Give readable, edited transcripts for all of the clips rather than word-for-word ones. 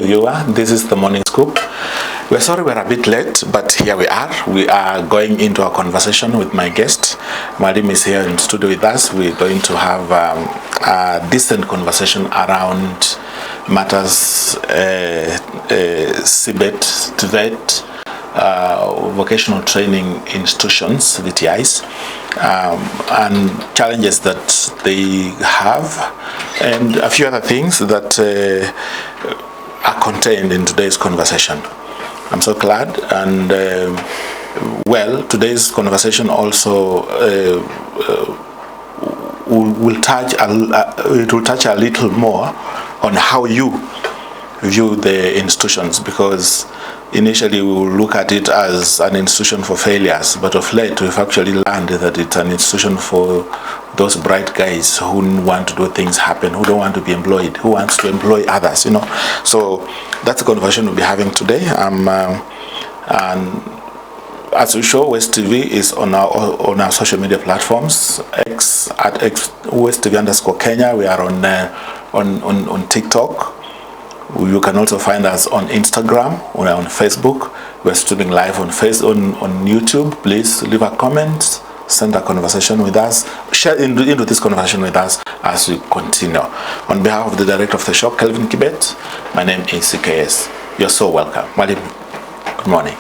Viewer, this is the morning scoop. We're sorry we're a bit late, but here we are. We are going into a conversation with my guest. Madim is here in studio with us. We're going to have a decent conversation around matters CBET, TVET, vocational training institutions, VTIs, and challenges that they have, and a few other things that are contained in today's conversation. I'm so glad, and well, today's conversation also will touch a little more on how you view the institutions, because initially we will look at it as an institution for failures, but of late we've actually learned that it's an institution for those bright guys who want to do things happen, who don't want to be employed, who wants to employ others, you know. So that's the conversation we'll be having today. And as usual, West TV is on our social media platforms. X at West TV_Kenya. We are on TikTok. You can also find us on Instagram, or on Facebook. We're streaming live on YouTube. Please leave a comment, send a conversation with us, share into this conversation with us as we continue. On behalf of the director of the shop, Kelvin Kibet, my name is CKS. You're so welcome. Madim, good morning.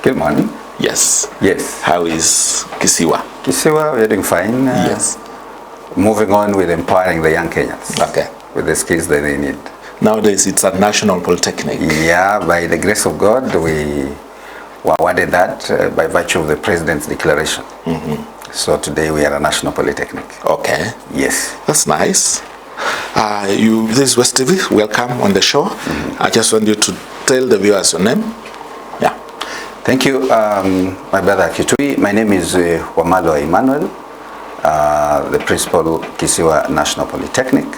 Good morning. Yes. Yes. How is Kisiwa? Kisiwa, we're doing fine. Yes. Moving on with empowering the young Kenyans. Okay. With the skills that they need. Nowadays, it's a national polytechnic. Yeah, by the grace of God, we were awarded that by virtue of the President's declaration. Mm-hmm. So today we are a national polytechnic. Okay. Yes. That's nice. This is West TV. Welcome on the show. Mm-hmm. I just want you to tell the viewers your name. Yeah. Thank you, my brother Kitui. My name is WAMALWA EMMANUEL, the principal Kisiwa National Polytechnic.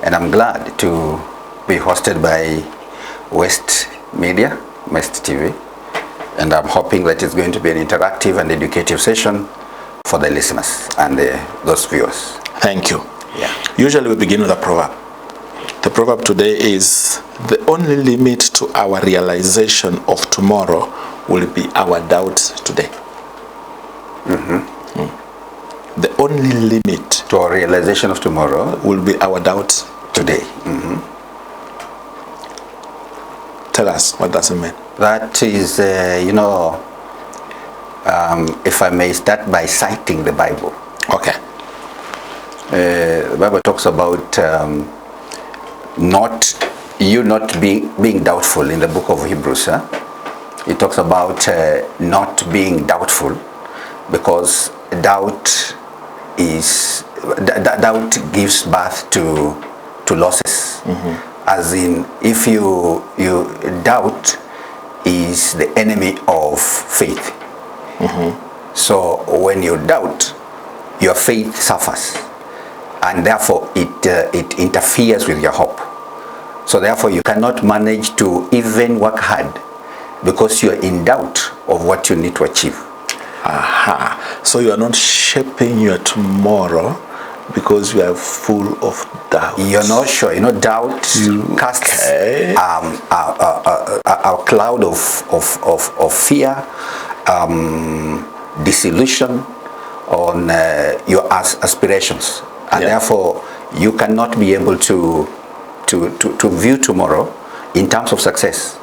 And I'm glad to be hosted by West Media, West TV, and I'm hoping that it's going to be an interactive and educative session for the listeners and those viewers. Thank you. Yeah. Usually we begin with a proverb. The proverb today is, the only limit to our realization of tomorrow will be our doubts today. Mm-hmm. The only limit to our realization of tomorrow will be our doubts today. Mm-hmm. Tell us, what does it mean? That is, if I may start by citing the Bible. Okay. The Bible talks about not being doubtful in the book of Hebrews. It talks about not being doubtful, because doubt gives birth to losses. Mm-hmm. As in, if you doubt is the enemy of faith. Mm-hmm. So when you doubt, your faith suffers, and therefore it interferes with your hope. So therefore you cannot manage to even work hard, because you are in doubt of what you need to achieve. Aha. So you are not shaping your tomorrow because you are full of doubt. You're not sure. Doubt casts a cloud of fear, disillusion on your aspirations, and therefore you cannot be able to view tomorrow in terms of success,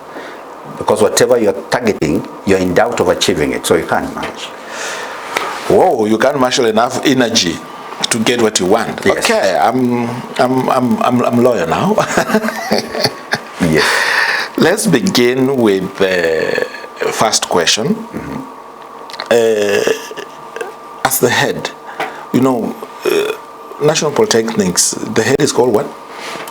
because whatever you're targeting, you're in doubt of achieving it, so you can't manage. Whoa, you can't marshal enough energy to get what you want. Yes. Okay, I'm lawyer now. Yes. Let's begin with the first question. Mm-hmm. As the head, National Polytechnics, the head is called what?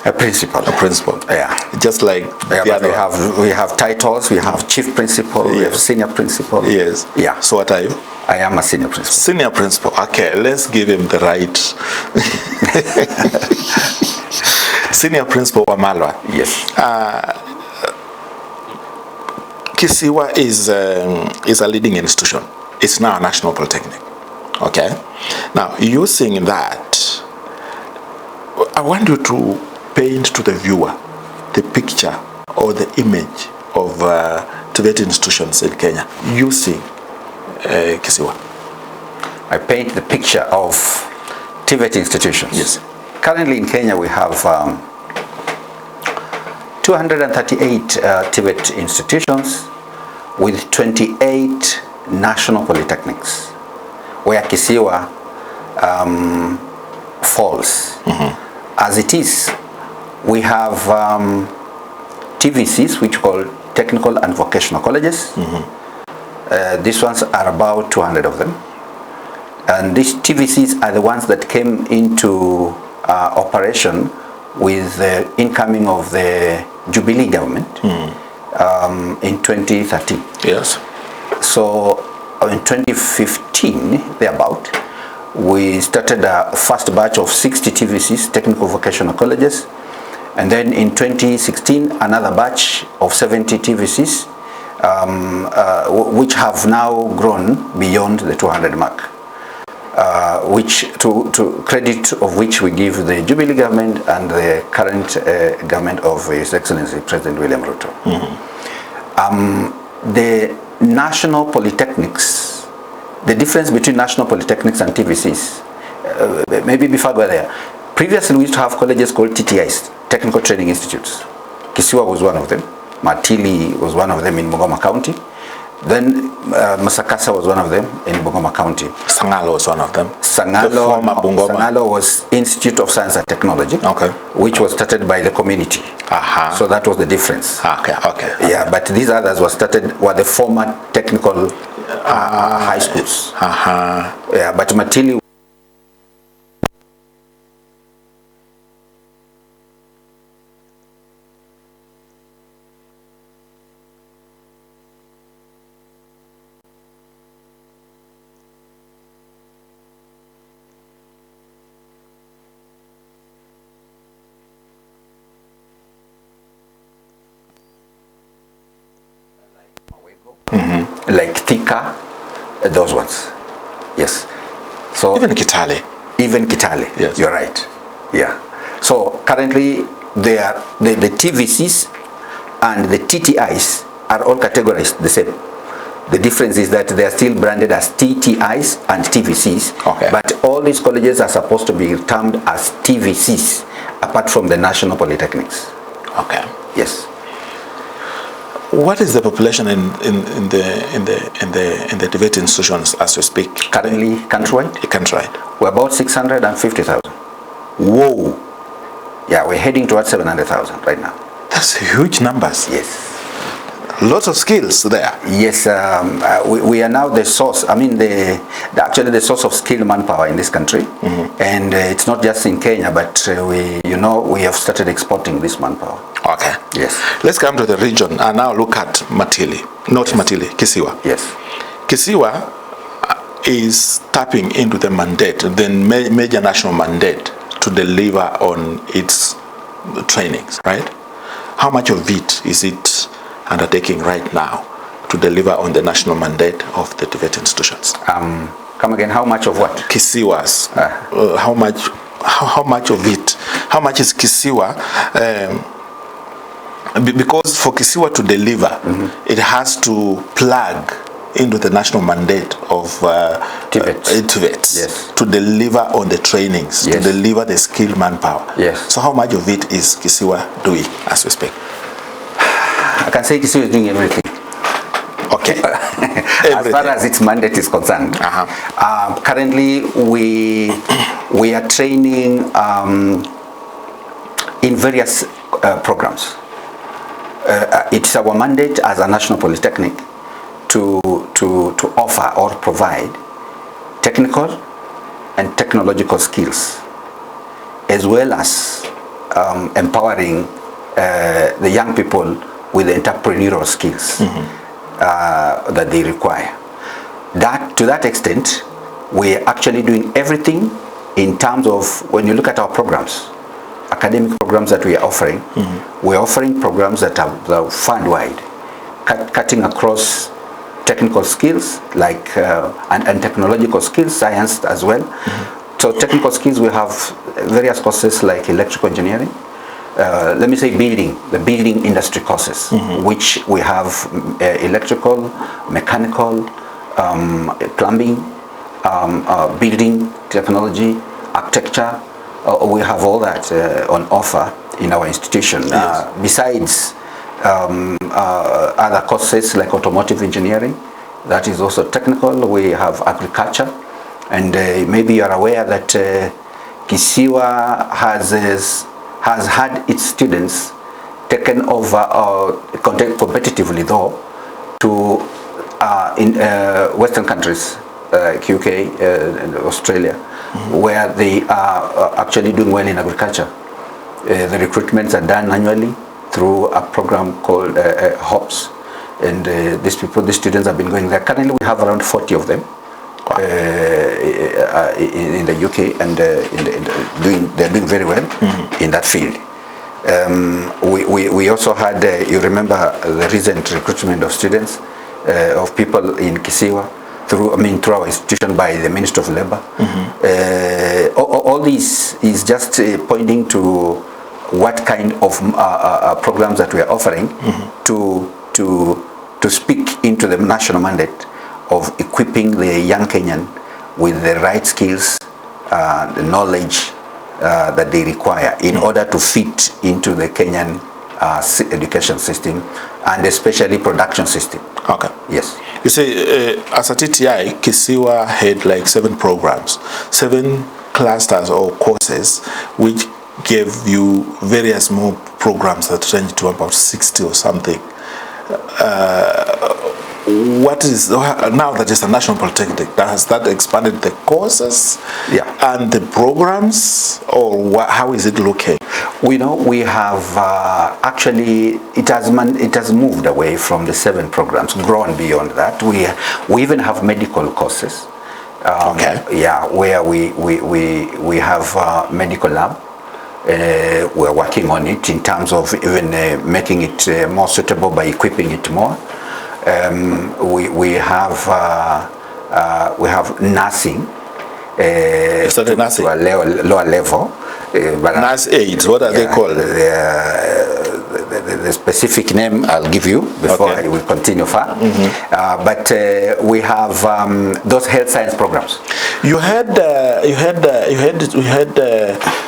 A principal. A principal. Yeah. Just like we have titles. We have chief principal. Yes. We have senior principal. Yes. Yeah. So what are you? I am a senior principal. Senior principal. Okay, let's give him the right. Senior principal WAMALWA. Yes. Kisiwa is a leading institution. It's now a national polytechnic. Okay. Now, using that, I want you to paint to the viewer the picture or the image of TVET institutions in Kenya using KISIWA? I paint the picture of TVET institutions. Yes. Currently in Kenya we have 238 TVET institutions with 28 national polytechnics, where KISIWA falls. As it is, we have TVCs, which call technical and vocational colleges. These ones are about 200 of them. And these TVCs are the ones that came into operation with the incoming of the Jubilee government in 2013. Yes. So in 2015, thereabout, we started a first batch of 60 TVCs, technical vocational colleges. And then in 2016, another batch of 70 TVCs, which have now grown beyond the 200 mark. Which to credit of which we give the Jubilee government and the current government of His Excellency President William Ruto. The national polytechnics, the difference between national polytechnics and TVCs, maybe before I go there, previously we used to have colleges called TTIs, Technical Training Institutes. KISIWA was one of them. Matili was one of them in Bungoma County. Then Masakasa was one of them in Bungoma County. Sangalo was one of them. Sangalo was Institute of Science and Technology, which was started by the community. So that was the difference. Yeah, but these others were the former technical high schools. Yeah, but Matili. Like Thika, those ones. Yes. So even Kitale. Even Kitale. Yes. You're right. Yeah. So currently they are the TVCs and the TTIs are all categorized the same. The difference is that they are still branded as TTIs and TVCs. But all these colleges are supposed to be termed as TVCs, apart from the national polytechnics. Yes. What is the population in the TVET institutions as we speak? Currently, countrywide? Countrywide. We're about 650,000. Whoa. Yeah, we're heading towards 700,000 right now. That's huge numbers. Yes. Lots of skills there. Yes, we are now the source. I mean, actually the source of skilled manpower in this country, and it's not just in Kenya, but we have started exporting this manpower. Yes. Let's come to the region and now look at Matili, not Matili, KISIWA. Yes. KISIWA is tapping into the mandate, the major national mandate to deliver on its trainings, right? How much of it is it undertaking right now to deliver on the national mandate of the TVET institutions? Come again, how much of what? KISIWA's. How much of it? How much is KISIWA? Because for KISIWA to deliver, it has to plug into the national mandate of TVET yes. to deliver on the trainings, yes. to deliver the skilled manpower. Yes. So how much of it is KISIWA doing as we speak? I can say KISIWA is doing everything. As far as its mandate is concerned. Currently, we are training in various programs. It's our mandate as a national polytechnic to offer or provide technical and technological skills, as well as empowering the young people with the entrepreneurial skills that they require. To that extent, we're actually doing everything in terms of, when you look at our programs, academic programs that we are offering, we're offering programs that are fund-wide, cutting across technical skills like and technological skills, science as well. So technical skills, we have various courses like electrical engineering, let me say the building industry courses, which we have electrical, mechanical, plumbing, building technology, architecture. We have all that on offer in our institution. Yes. Besides other courses like automotive engineering, that is also technical. We have agriculture, and maybe you are aware that KISIWA has had its students taken over competitively though to in Western countries like UK and Australia, where they are actually doing well in agriculture. The recruitments are done annually through a program called HOPS, and these students have been going there. Currently we have around 40 of them in the UK, and they're doing very well in that field. We also had, you remember the recent recruitment of students, of people in KISIWA, through our institution by the Ministry of Labour. All this is just pointing to what kind of programs that we are offering to speak into the national mandate of equipping the young Kenyan with the right skills, the knowledge that they require in order to fit into the Kenyan education system, and especially production system. Okay. Yes. You see, as a TTI, KISIWA had like 7 programs, 7 clusters or courses, which gave you various more programs that range to about 60 or something. What is now that it's a national polytechnic, has that expanded the courses and the programs, or how is it looking? We have actually it has moved away from the 7 programs, grown beyond that. We even have medical courses. Okay. Yeah, where we have medical lab. We're working on it in terms of even making it more suitable by equipping it more. We have nursing. Is that nursing? To a lower level. But nurse aides, what are they called? The specific name I'll give you before we continue far. But we have those health science programs. You had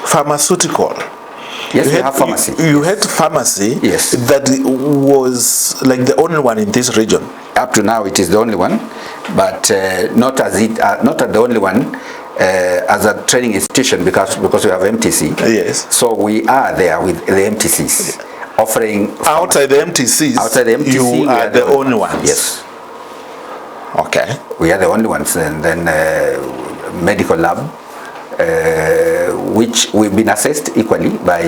pharmaceutical. Yes, we have pharmacy. You had pharmacy. Yes. That was like the only one in this region. Up to now, it is the only one, but not the only one as a training institution because we have MTC. Yes. So we are there with the MTCs offering. Outside the MTCs. Outside the MTC, you are the only ones. Yes. Okay. We are the only ones, and then medical lab. Which we've been assessed equally by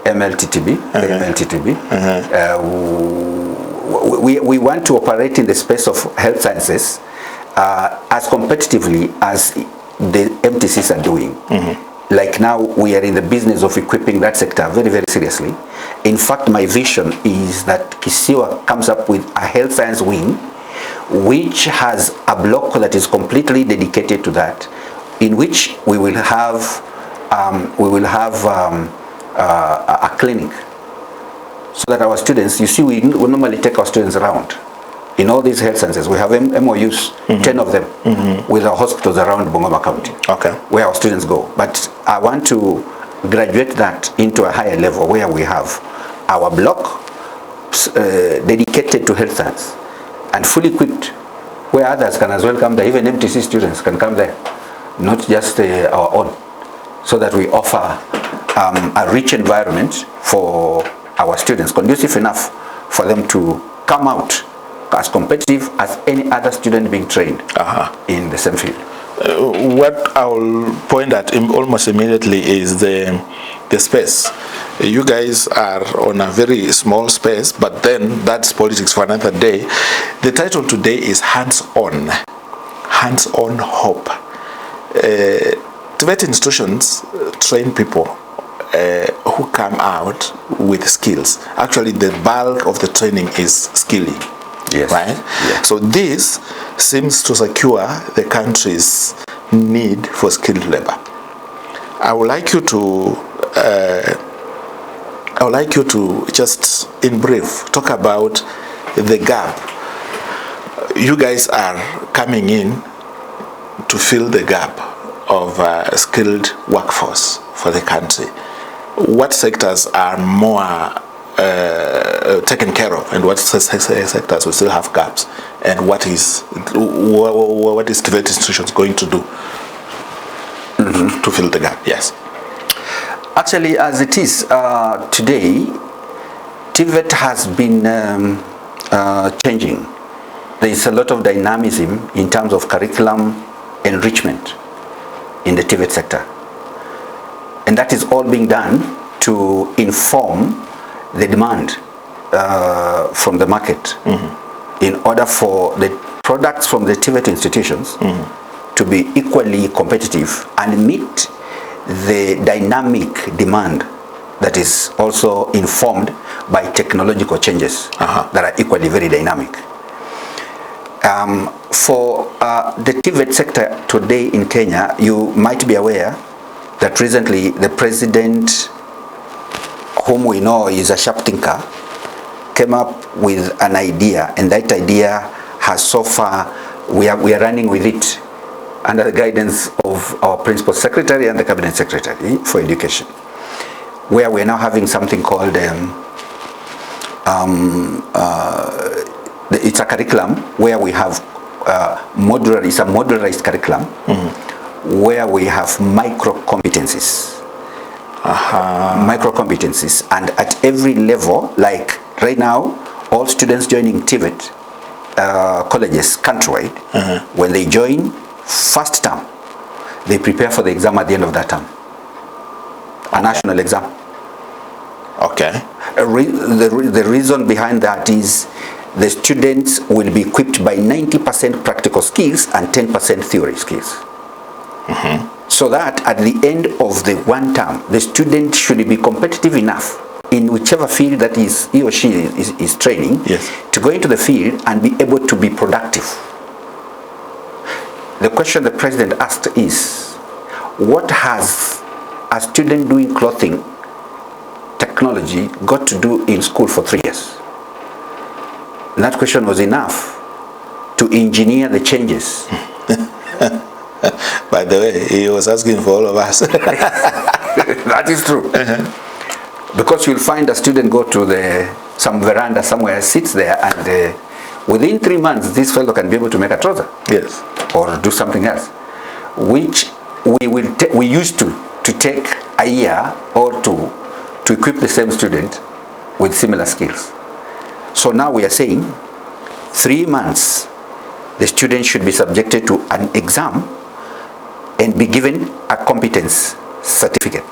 MLTTB. We want to operate in the space of health sciences as competitively as the MTCs are doing. Like now, we are in the business of equipping that sector very, very seriously. In fact, my vision is that KISIWA comes up with a health science wing, which has a block that is completely dedicated to that, in which we will have a clinic, so that our students, you see, we normally take our students around in all these health sciences. We have MOUs, 10 of them, with our hospitals around Bungoma County, where our students go. But I want to graduate that into a higher level, where we have our block dedicated to health science and fully equipped, where others can as well come there. Even MTC students can come there, not just our own, so that we offer a rich environment for our students, conducive enough for them to come out as competitive as any other student being trained in the same field. What I'll point at almost immediately is the space. You guys are on a very small space, but then that's politics for another day. The title today is hands-on hope. TVET institutions train people who come out with skills. Actually, the bulk of the training is skilling. Yes. Right? Yes. So this seems to secure the country's need for skilled labor. I would like you to I would like you to just, in brief, talk about the gap. You guys are coming in to fill the gap of skilled workforce for the country. What sectors are more taken care of, and what sectors will still have gaps, and what is TVET institutions going to do to fill the gap? Yes. Actually, as it is today, TVET has been changing. There is a lot of dynamism in terms of curriculum enrichment in the TVET sector, and that is all being done to inform the demand from the market in order for the products from the TVET institutions to be equally competitive and meet the dynamic demand that is also informed by technological changes that are equally very dynamic. For the TVET sector today in Kenya, you might be aware that recently the president, whom we know is a sharp thinker, came up with an idea, and that idea has so far, we are running with it under the guidance of our principal secretary and the cabinet secretary for education, where we are now having something called it's a curriculum where we have it's a modularized curriculum where we have micro competencies. Micro competencies, and at every level, like right now, all students joining TVET colleges countrywide, when they join first term, they prepare for the exam at the end of that term, a national exam. Okay. The reason behind that is the students will be equipped by 90% practical skills and 10% theory skills. So that at the end of the one term, the student should be competitive enough in whichever field that is he or she is training, to go into the field and be able to be productive. The question the president asked is, what has a student doing clothing technology got to do in school for 3 years? And that question was enough to engineer the changes. By the way, he was asking for all of us. That is true. Because you'll find a student go to some veranda somewhere, sits there, and within 3 months, this fellow can be able to make a trouser. Yes. Or do something else, which we used to take a year or two to equip the same student with similar skills. So now we are saying 3 months, the student should be subjected to an exam and be given a competence certificate.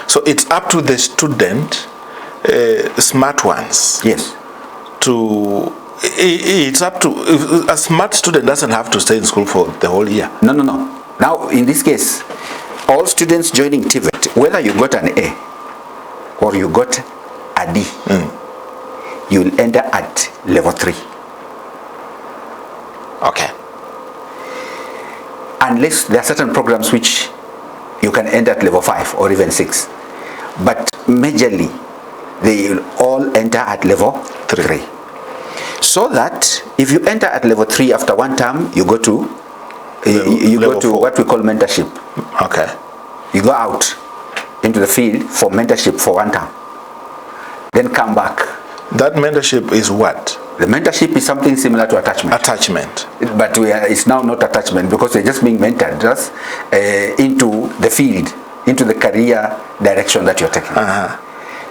So it's up to the student, smart ones. Yes. It's up to, a smart student doesn't have to stay in school for the whole year. No. Now, in this case, all students joining TVET, whether you got an A or you got a D, you'll enter at level 3. Okay. Unless there are certain programs which you can enter at level 5 or even 6. But majorly, they will all enter at level 3. So that if you enter at level 3 after one term, you go to what we call mentorship. Okay. You go out into the field for mentorship for one term. Then come back. That mentorship is what? The mentorship is something similar to attachment. Attachment. But it's now not attachment because they're just being mentored just into the field, into the career direction that you're taking.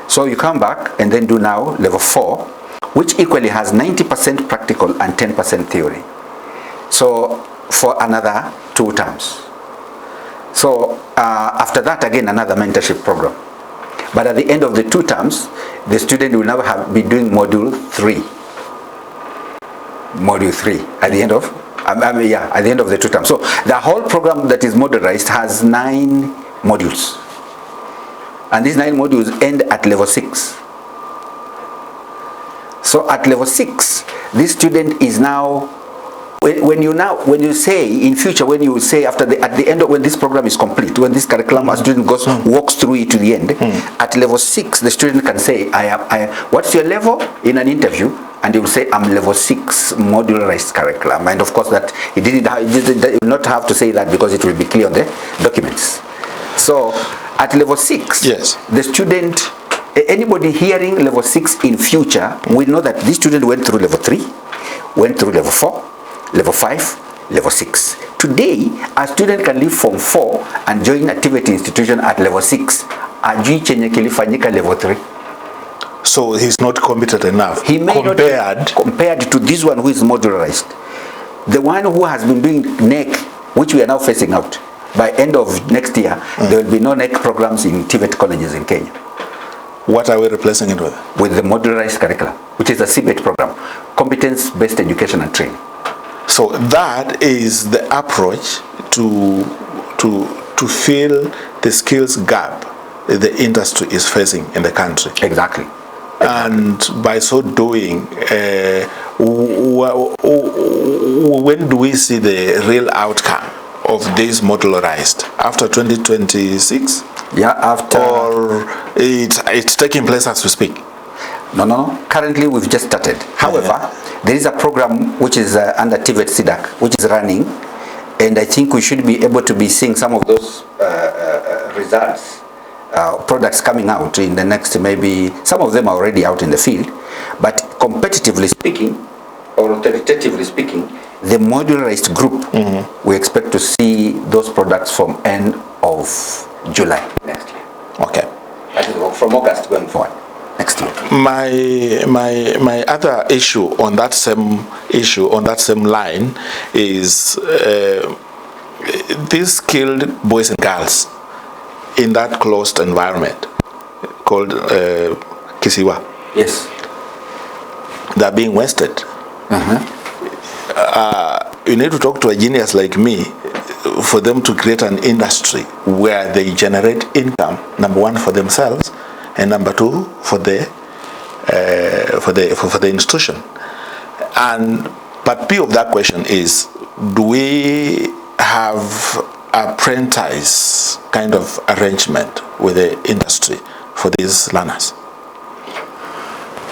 So you come back and then do now level 4, which equally has 90% practical and 10% theory. So for another 2 terms. So after that, again, another mentorship program. But at the end of the 2 terms, the student will now be doing module 3. Module 3 at the end of at the end of the 2 terms. So the whole program that is modularized has 9 modules, and these 9 modules end at level 6. So at level 6, this student is now when you say in future, when you say at the end of when this program is complete, when this curriculum a student walks through it to the end, at level 6 the student can say, what's your level in an interview, and he will say, I'm level 6 modularized curriculum. And of course that he will not have to say that, because it will be clear on the documents. So at level 6, yes, the student, anybody hearing level 6 in future will know that this student went through level 3, went through level 4, level 5, level 6. Today, a student can leave Form 4 and join activity institution at level 6. Ajui chenye kilifanyika level 3. So he's not competent enough. He may compared to this one who is modularized. The one who has been doing NEC, which we are now facing out. By end of next year, there will be no NEC programs in TVET colleges in Kenya. What are we replacing it with? With the modularized curriculum, which is a CBET program, competence-based education and training. So that is the approach to fill the skills gap the industry is facing in the country. Exactly. And by so doing, when do we see the real outcome of this modularized? After 2026? Yeah, after. Or it's taking place as we speak? No. Currently, we've just started. However, there is a program which is under TVET SIDAC, which is running, and I think we should be able to be seeing some of those results, products coming out in the next, maybe some of them are already out in the field, but competitively speaking, or authoritatively speaking, the modularized group, we expect to see those products from end of July next year. Okay. That is from August going forward next year. My other issue on that same line is these skilled boys and girls in that closed environment called KISIWA. Yes. They're being wasted. You need to talk to a genius like me for them to create an industry where they generate income, number one for themselves, and number two for the institution. But P of that question is, do we have apprentice kind of arrangement with the industry for these learners?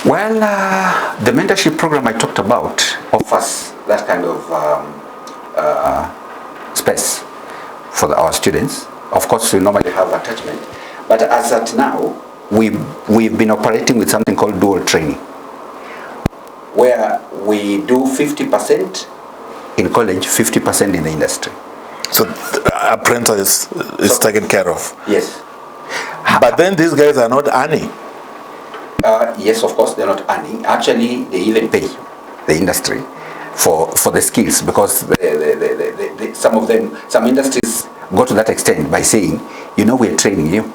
Well, the mentorship program I talked about offers that kind of space for our students. Of course, we normally have attachment, but as at now, we've been operating with something called dual training, where we do 50% in college, 50% in the industry. So apprentice is taken care of. Yes. But then these guys are not earning. Yes, of course, they're not earning. Actually, they even pay the industry for the skills, because some industries go to that extent by saying, we're training you.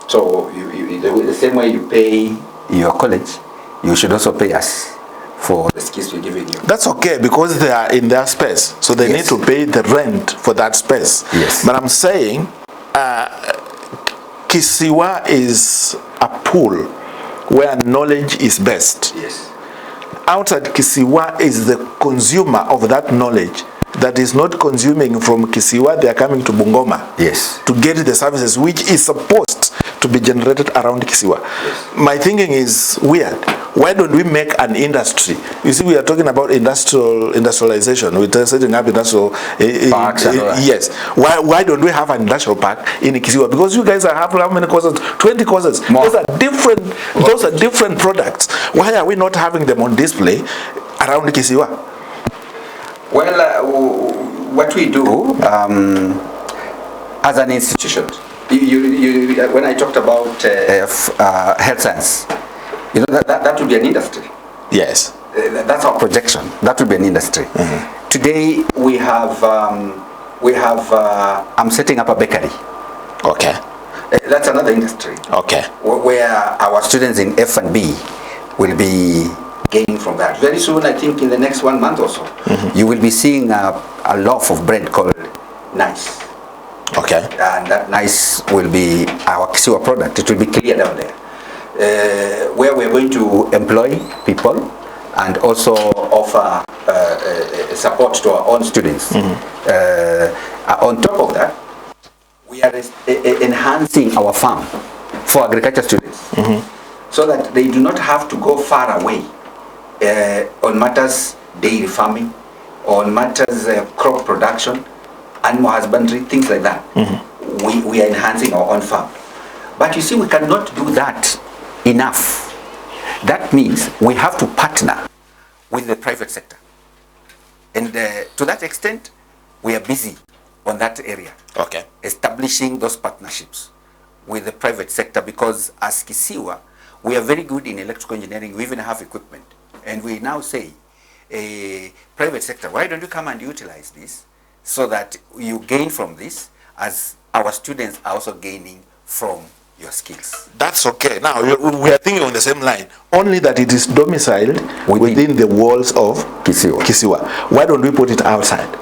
So the same way you pay your college, you should also pay us for the skills we're giving you. That's okay, because they are in their space, so they need to pay the rent for that space. Yes. But I'm saying KISIWA is a pool where knowledge is best. Yes. Outside KISIWA is the consumer of that knowledge that is not consuming from KISIWA. They are coming to Bungoma, yes, to get the services which is supposed to be generated around KISIWA. Yes. My thinking is weird. Why don't we make an industry? You see, we are talking about industrialization. We're setting up industrial parks. Yes. Why don't we have an industrial park in KISIWA? Because you guys have how many courses? 20 courses. More. Those are different products. Why are we not having them on display around KISIWA? Well, what we do as an institution, when I talked about health science, that would be an industry. Yes. That's our projection. That would be an industry. Today we have I'm setting up a bakery. Okay. That's another industry. Okay. Where our students in F&B will be gaining from that. Very soon, I think in the next 1 month or so, you will be seeing a loaf of bread called Nice. Okay. And that Nice will be our KISIWA product. It will be clear down there. Where we're going to employ people and also offer support to our own students. On top of that, we are enhancing our farm for agriculture students, so that they do not have to go far away on matters dairy farming, on matters crop production, animal husbandry, things like that. We are enhancing our own farm. But you see, we cannot do that enough. That means we have to partner with the private sector. And to that extent, we are busy on that area. Okay. Establishing those partnerships with the private sector, because as KISIWA, we are very good in electrical engineering. We even have equipment. And we now say, private sector, why don't you come and utilize this so that you gain from this, as our students are also gaining from your skills. That's okay. Now, we are thinking on the same line, only that it is domiciled within the walls of KISIWA. Why don't we put it outside?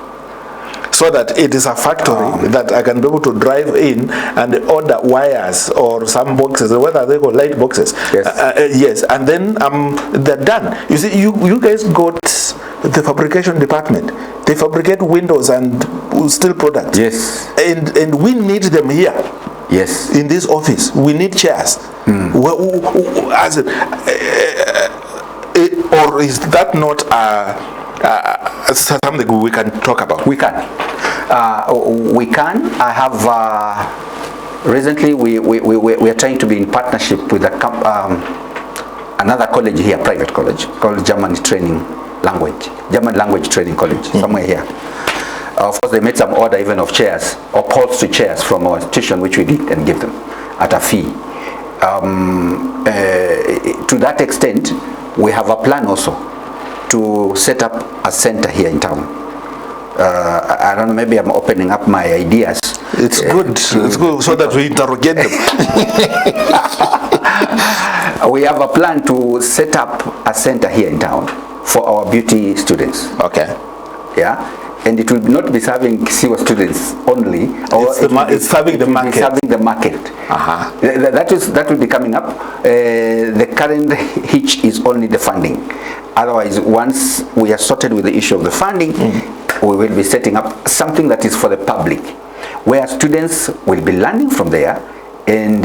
So that it is a factory that I can be able to drive in and order wires or some boxes, whether they call light boxes. Yes. Yes, and then they're done. You see, you guys got the fabrication department. They fabricate windows and steel products. Yes. And we need them here. Yes. In this office, we need chairs. Or is that not something we can talk about? We can. We can. I have recently we are trying to be in partnership with another college here, private college called German Language Training College, somewhere here. Of course, they made some order even of chairs or upholstery chairs from our institution, which we did and give them at a fee. To that extent, we have a plan also to set up a center here in town. I don't know, maybe I'm opening up my ideas. It's good. It's good so that we interrogate them. We have a plan to set up a center here in town for our beauty students. Okay. Yeah. And it will not be serving KISIWA students only. It's serving the market. Serving the market. That will be coming up. The current hitch is only the funding. Otherwise, once we are sorted with the issue of the funding, we will be setting up something that is for the public, where students will be learning from there, and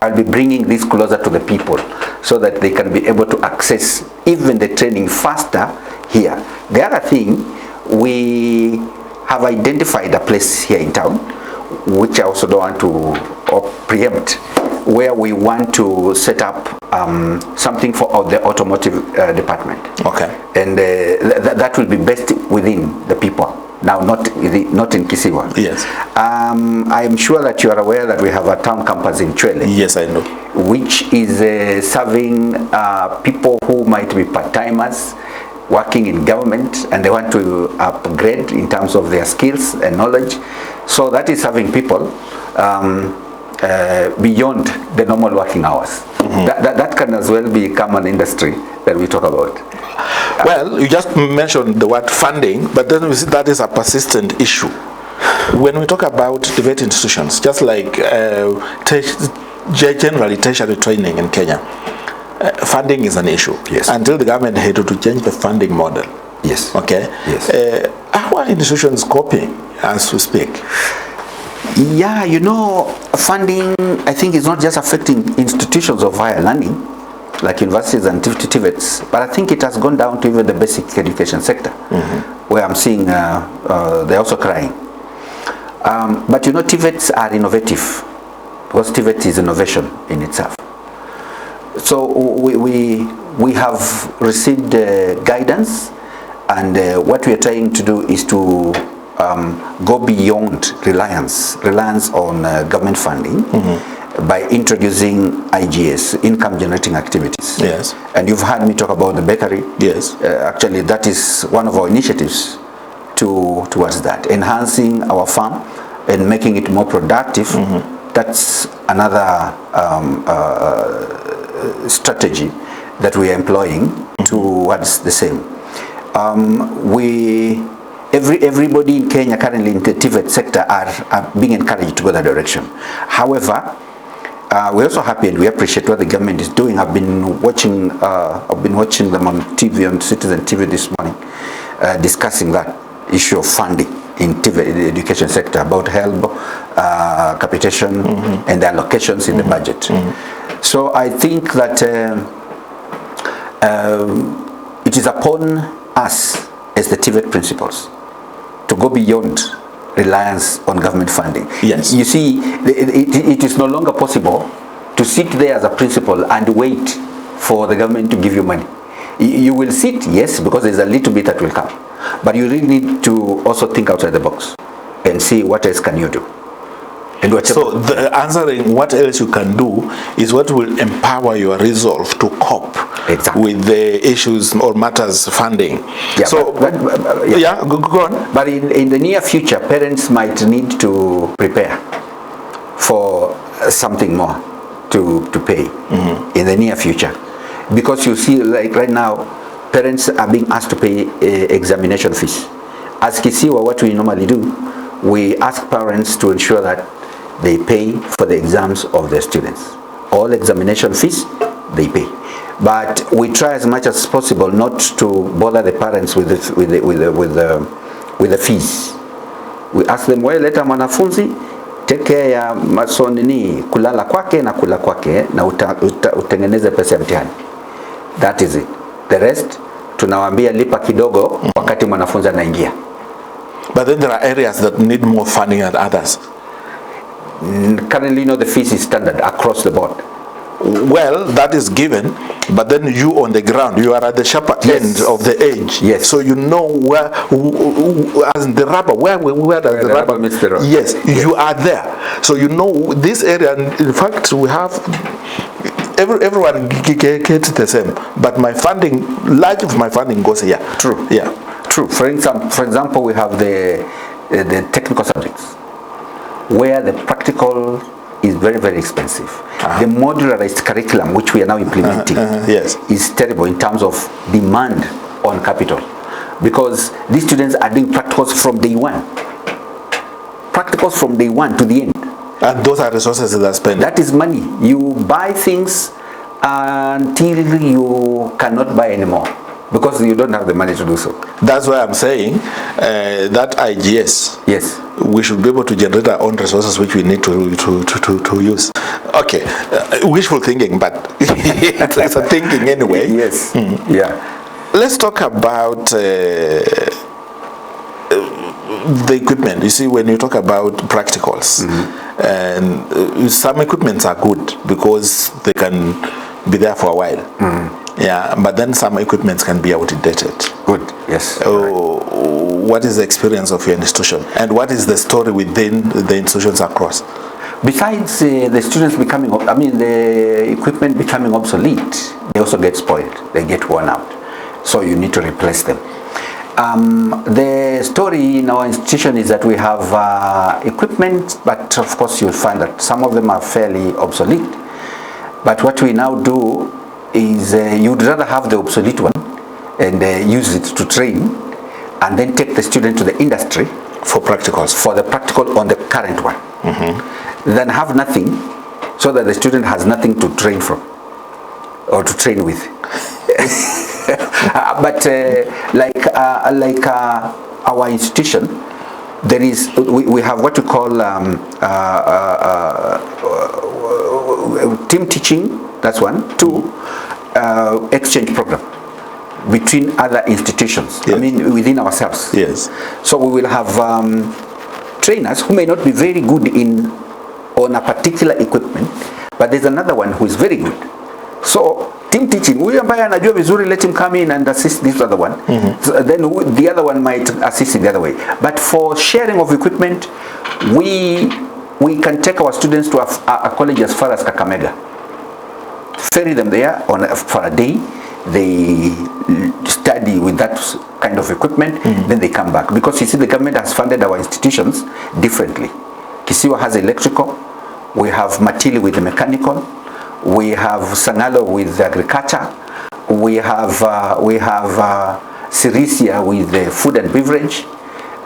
I'll be bringing this closer to the people so that they can be able to access even the training faster here. The other thing, we have identified a place here in town, which I also don't want to preempt, where we want to set up something for the automotive department. Okay. And that will be based within the people. Now, not in KISIWA. Yes. I am sure that you are aware that we have a town campus in Chwele. Yes, I know. Which is serving people who might be part-timers, working in government, and they want to upgrade in terms of their skills and knowledge. So that is serving people beyond the normal working hours. That can as well become an industry that we talk about. Well, you just mentioned the word funding, but then we see that is a persistent issue. When we talk about debate institutions, just like generally tertiary training in Kenya, funding is an issue. Yes. Until the government had to change the funding model. Yes. Okay. Yes. How are institutions coping as we speak? Yeah, you know, funding, I think, is not just affecting institutions of higher learning, like universities and TVETs, but I think it has gone down to even the basic education sector, where I'm seeing they're also crying. But you know, TVETs are innovative, because TVET is innovation in itself. So we have received guidance, and what we are trying to do is to go beyond reliance on government funding by introducing IGS, income generating activities. Yes. And you've heard me talk about the bakery. Yes. Actually, that is one of our initiatives towards that, enhancing our farm and making it more productive. That's another strategy that we are employing towards the same. Everybody in Kenya currently in the TVET sector are being encouraged to go that direction. However, we're also happy and we appreciate what the government is doing. I've been watching them on TV, on Citizen TV this morning, discussing that issue of funding in the education sector, about help, capitation, and the allocations in the budget. So I think that it is upon us as the TVET principals to go beyond reliance on government funding. Yes. You see, it is no longer possible to sit there as a principal and wait for the government to give you money. You will sit, yes, because there's a little bit that will come. But you really need to also think outside the box and see what else can you do. So answering what else you can do is what will empower your resolve to cope with the issues or matters funding. Yeah, so, go on. But in the near future, parents might need to prepare for something more to pay in the near future. Because you see, like right now, parents are being asked to pay examination fees. As KISIWA, what we normally do, we ask parents to ensure that they pay for the exams of their students. All examination fees, they pay. But we try as much as possible not to bother the parents with the fees. We ask them, well, leta mwanafunzi, take care ya masonini, kulala kwake na kula kwake, na utengeneze pesa ya mtihani. That is it. The rest, tunawaambia lipa kidogo wakati mwanafunzi anaingia. But then there are areas that need more funding than others. Currently, the fees is standard across the board. Well, that is given, but then you on the ground, you are at the sharper end of the edge. Yes. So you know where, as in the rubber, where does the rubber meets the road. Yes, you are there. So you know this area. And in fact, we have everyone gets the same. But my funding, large of my funding goes here. True. Yeah. True. For example, we have the technical subjects, where the practical is very, very expensive. The modularized curriculum, which we are now implementing, yes, is terrible in terms of demand on capital, because these students are doing practicals from day one. Practicals from day one to the end. And those are resources that are spent. That is money. You buy things until you cannot buy anymore, because you don't have the money to do so. That's why I'm saying that IGS, yes, we should be able to generate our own resources which we need to use. Okay, wishful thinking, but it's a thinking anyway. Yes. Yeah. Let's talk about the equipment. You see, when you talk about practicals, and some equipments are good because they can be there for a while. Yeah, but then some equipments can be outdated. Good, yes. What is the experience of your institution, and what is the story within the institutions across? Besides the students becoming, the equipment becoming obsolete, they also get spoiled. They get worn out. So you need to replace them. The story in our institution is that we have equipment, but of course you'll find that some of them are fairly obsolete. But what we now do is you'd rather have the obsolete one and use it to train, and then take the student to the industry for practicals, for the practical on the current one, than have nothing, so that the student has nothing to train from or to train with. But like our institution, there is we have what we call team teaching. That's one. Two, exchange program between other institutions. Yes. Within ourselves. Yes. So we will have trainers who may not be very good on a particular equipment, but there's another one who is very good. So team teaching, huyu ambaye anajua vizuri, let him come in and assist this other one. So then the other one might assist in the other way. But for sharing of equipment, we can take our students to a college as far as Kakamega, ferry them there for a day. They study with that kind of equipment, then they come back. Because you see, the government has funded our institutions differently. KISIWA has electrical, we have Matili with the mechanical, we have Sangalo with agriculture, we have Sirisia with the food and beverage,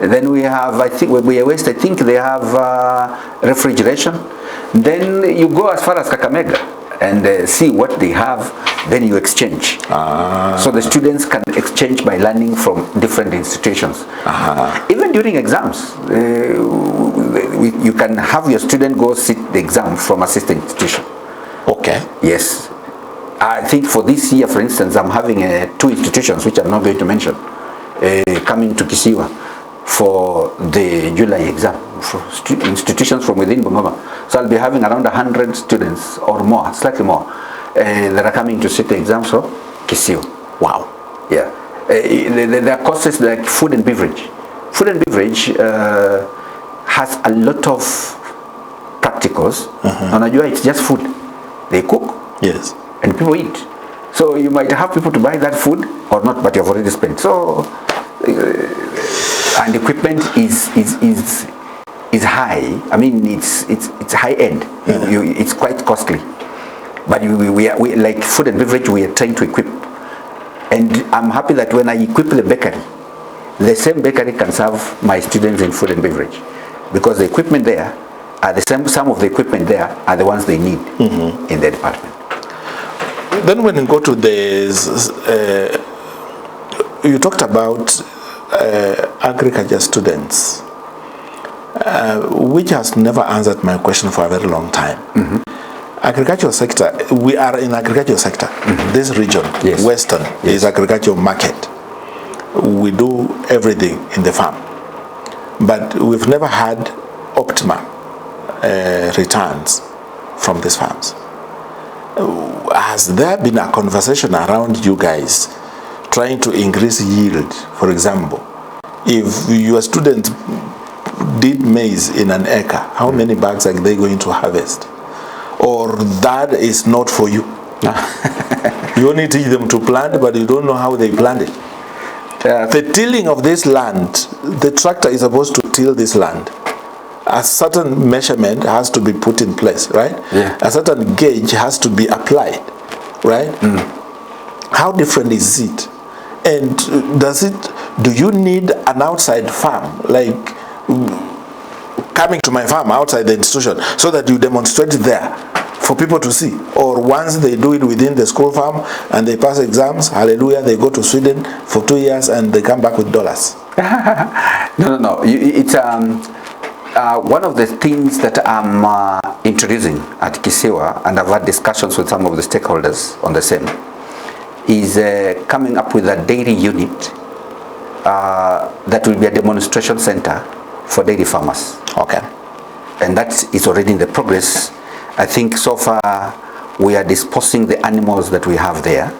Then we have, I think, we West, I think they have refrigeration. Then you go as far as Kakamega and see what they have, then you exchange. So the students can exchange by learning from different institutions. Even during exams, you can have your student go sit the exam from a sister institution. Okay. Yes. I think for this year, for instance, I'm having 2 institutions, which I'm not going to mention, coming to KISIWA for the July exam, for institutions from within Bungoma. So I'll be having around 100 students or more, slightly more, that are coming to sit the exams for KISIWA. Wow. Yeah. There are courses like food and beverage. Food and beverage has a lot of practicals. Unajua, it's just food. They cook. Yes. And people eat. So you might have people to buy that food or not, but you've already spent. So and equipment is high. I mean, it's high end. It's quite costly. But we like food and beverage, we are trying to equip. And I'm happy that when I equip the bakery, the same bakery can serve my students in food and beverage, because the equipment there are the same. Some of the equipment there are the ones they need in the department. Then when you go to this, you talked about agriculture students, which has never answered my question for a very long time. Agricultural sector, we are in agricultural sector. This region, Yes. Western, is agricultural market. We do everything in the farm. But we've never had optimal returns from these farms. Has there been a conversation around you guys trying to increase yield? For example, if your students did maize in an acre, how many bags are they going to harvest? Or that is not for you? You only teach them to plant, but you don't know how they plant it. The tilling of this land, the tractor is supposed to till this land. A certain measurement has to be put in place, right? Yeah. A certain gauge has to be applied, right? How different is it? And do you need an outside farm, like coming to my farm outside the institution, so that you demonstrate there for people to see? Or once they do it within the school farm and they pass exams, hallelujah, they go to Sweden for 2 years and they come back with dollars? No. It's one of the things that I'm introducing at KISIWA, and I've had discussions with some of the stakeholders on the same, is coming up with a dairy unit that will be a demonstration center for dairy farmers. Okay. And that is already in the progress. I think so far we are disposing the animals that we have there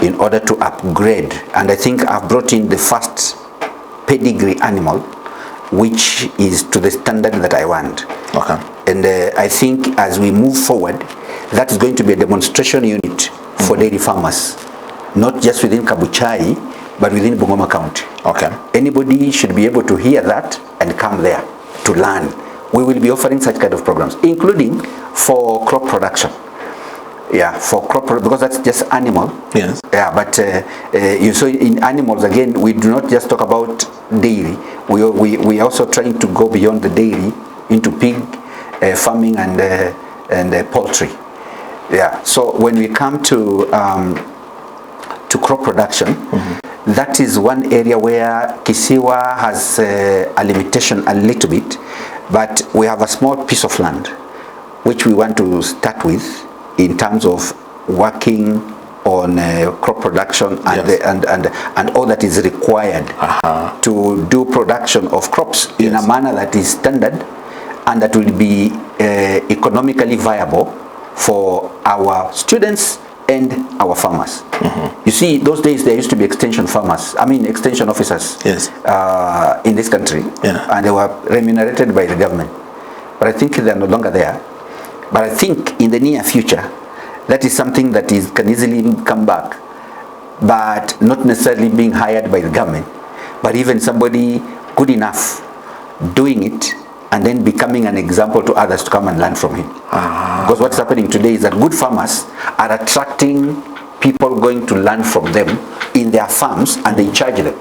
in order to upgrade. And I think I've brought in the first pedigree animal, which is to the standard that I want. Okay. And I think as we move forward, that is going to be a demonstration unit for dairy farmers, not just within Kabuchai, but within Bungoma County. Okay. Anybody should be able to hear that and come there to learn. We will be offering such kind of programs, including for crop production. Yeah, for crop because that's just animal. Yes. Yeah, but you saw in animals again, we do not just talk about dairy. We also trying to go beyond the dairy into pig farming and poultry. Yeah. So when we come to crop production, that is one area where KISIWA has a limitation a little bit, but we have a small piece of land which we want to start with in terms of working on crop production and, Yes. and all that is required to do production of crops in a manner that is standard and that will be economically viable for our students and our farmers. You see, those days there used to be extension officers Yes. in this country, and they were remunerated by the government. But I think they are no longer there. But I think in the near future, that is something that can easily come back, but not necessarily being hired by the government, but even somebody good enough doing it and then becoming an example to others to come and learn from him. Because what's happening today is that good farmers are attracting people going to learn from them in their farms, and they charge them.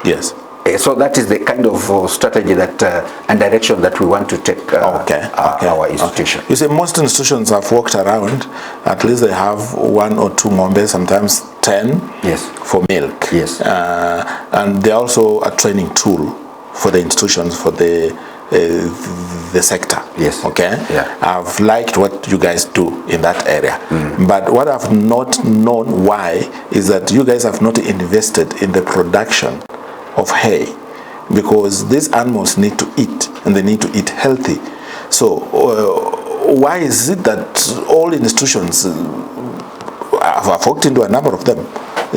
Yes. So that is the kind of strategy that and direction that we want to take our institution. You see, most institutions I've walked around, at least they have 1 or 2 ng'ombe, sometimes 10 for milk. Yes. And they're also a training tool for the institutions, for the sector. Yes. Okay. Yeah. I've liked what you guys do in that area. But what I've not known why is that you guys have not invested in the production of hay, because these animals need to eat, and they need to eat healthy. So why is it that all institutions, I've walked into a number of them,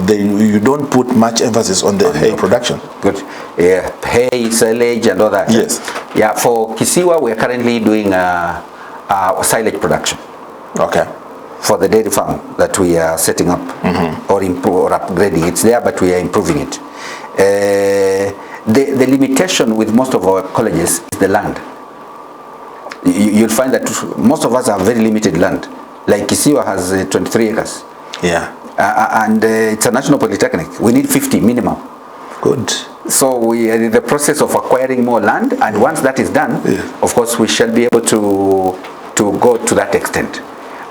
you don't put much emphasis on the hay production? Good. Yeah, hay, silage and all that. Yes. Yeah, for KISIWA we are currently doing silage production. Okay. For the dairy farm that we are setting up or upgrading. It's there, but we are improving it. The limitation with most of our colleges is the land. You'll find that most of us have very limited land. Like KISIWA has 23 acres. Yeah. And it's a national polytechnic. We need 50 minimum. Good. So we are in the process of acquiring more land, and once that is done, of course we shall be able to go to that extent.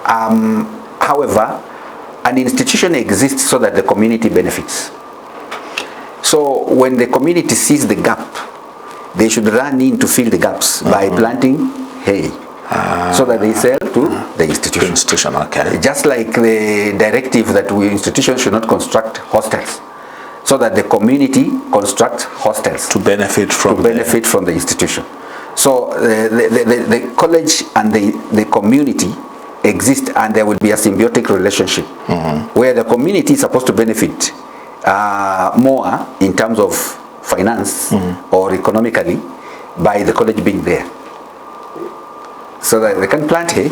However, an institution exists so that the community benefits. So when the community sees the gap, they should run in to fill the gaps by planting hay, so that they sell to the institution. The institution, okay. Just like the directive that institutions should not construct hostels, so that the community constructs hostels to benefit from the institution. So the college and the community exist, and there will be a symbiotic relationship where the community is supposed to benefit more in terms of finance or economically by the college being there, so that they can plant hay,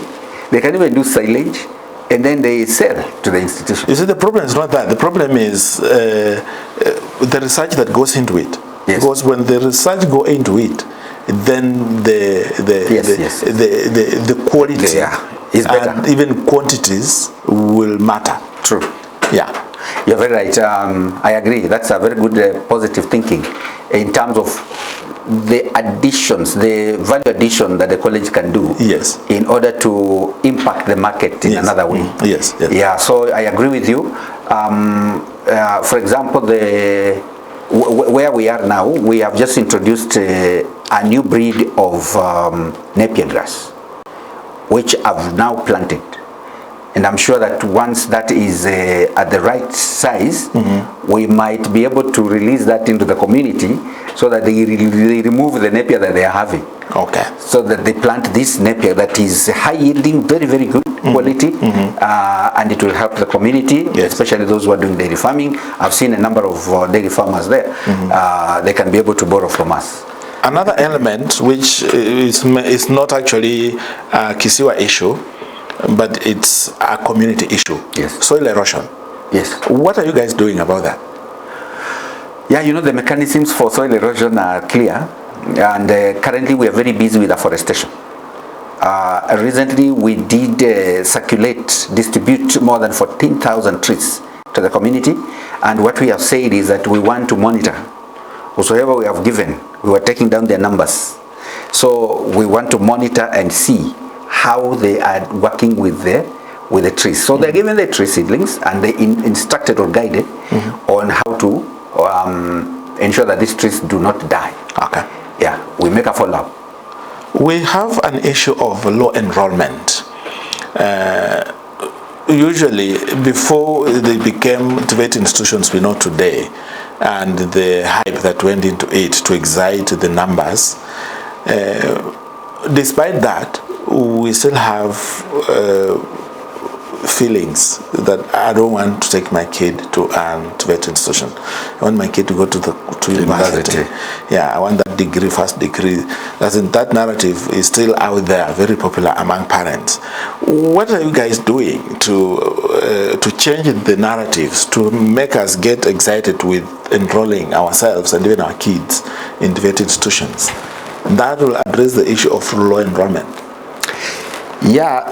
they can even do silage, and then they sell to the institution. You see, the problem is not that. The problem is the research that goes into it. Yes. Because when the research go into it, then the quality is better, and even quantities will matter. True. Yeah. You're very right. I agree. That's a very good positive thinking in terms of the additions, the value addition that the college can do. Yes. In order to impact the market in another way. Yes. Yeah. So I agree with you. For example, where we are now, we have just introduced a new breed of Napier grass, which I've now planted. And I'm sure that once that is at the right size, we might be able to release that into the community, so that they remove the Napier that they are having. Okay. So that they plant this Napier that is high yielding, very, very good quality, and it will help the community, especially those who are doing dairy farming. I've seen a number of dairy farmers there. They can be able to borrow from us. Another element which is not actually a KISIWA issue, but it's a community issue. Yes. Soil erosion. Yes. What are you guys doing about that? Yeah, you know, the mechanisms for soil erosion are clear, and currently we are very busy with afforestation. Recently we did distribute more than 14,000 trees to the community, and what we have said is that we want to monitor whosoever we have given. We were taking down their numbers, so we want to monitor and see how they are working with the trees. So they're given the tree seedlings, and they instructed or guided on how to ensure that these trees do not die. Okay. Yeah, we make a follow-up. We have an issue of low enrollment. Usually, before they became TVET institutions we know today, and the hype that went into it to excite the numbers, despite that, we still have feelings that I don't want to take my kid to an TVET institution. I want my kid to go to university. Yeah, I want that degree, first degree. That narrative is still out there, very popular among parents. What are you guys doing to change the narratives, to make us get excited with enrolling ourselves and even our kids in TVET institutions? That will address the issue of low enrollment. Yeah,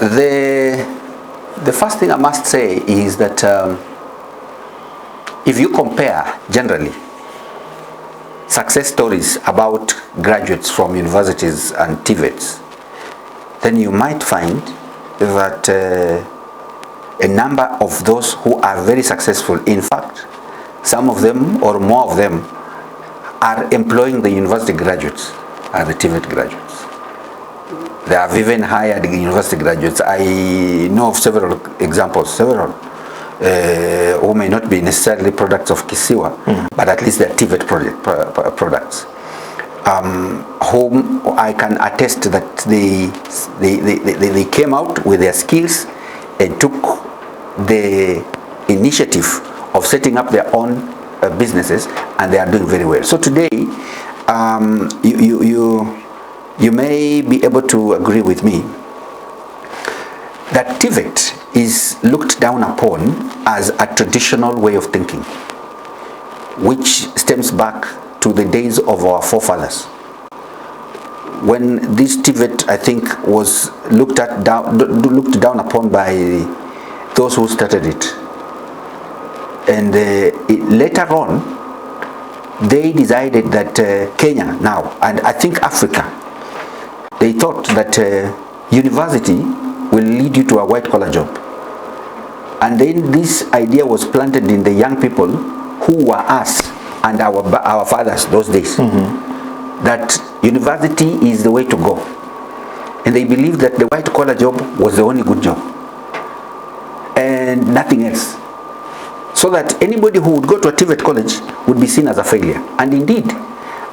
the first thing I must say is that if you compare generally success stories about graduates from universities and TVETs, then you might find that a number of those who are very successful, in fact, some of them or more of them are employing the university graduates, are the TVET graduates. They have even hired university graduates. I know of several examples, who may not be necessarily products of KISIWA, but at least they're TVET products, whom I can attest that they came out with their skills and took the initiative of setting up their own businesses, and they are doing very well. So today, you may be able to agree with me that TVET is looked down upon as a traditional way of thinking, which stems back to the days of our forefathers, when this TVET, I think, was looked down upon by those who started it. And later on, they decided that Kenya now, and I think Africa, they thought that university will lead you to a white-collar job. And then this idea was planted in the young people who were us and our fathers those days, that university is the way to go. And they believed that the white-collar job was the only good job and nothing else. So that anybody who would go to a TVET college would be seen as a failure. And indeed,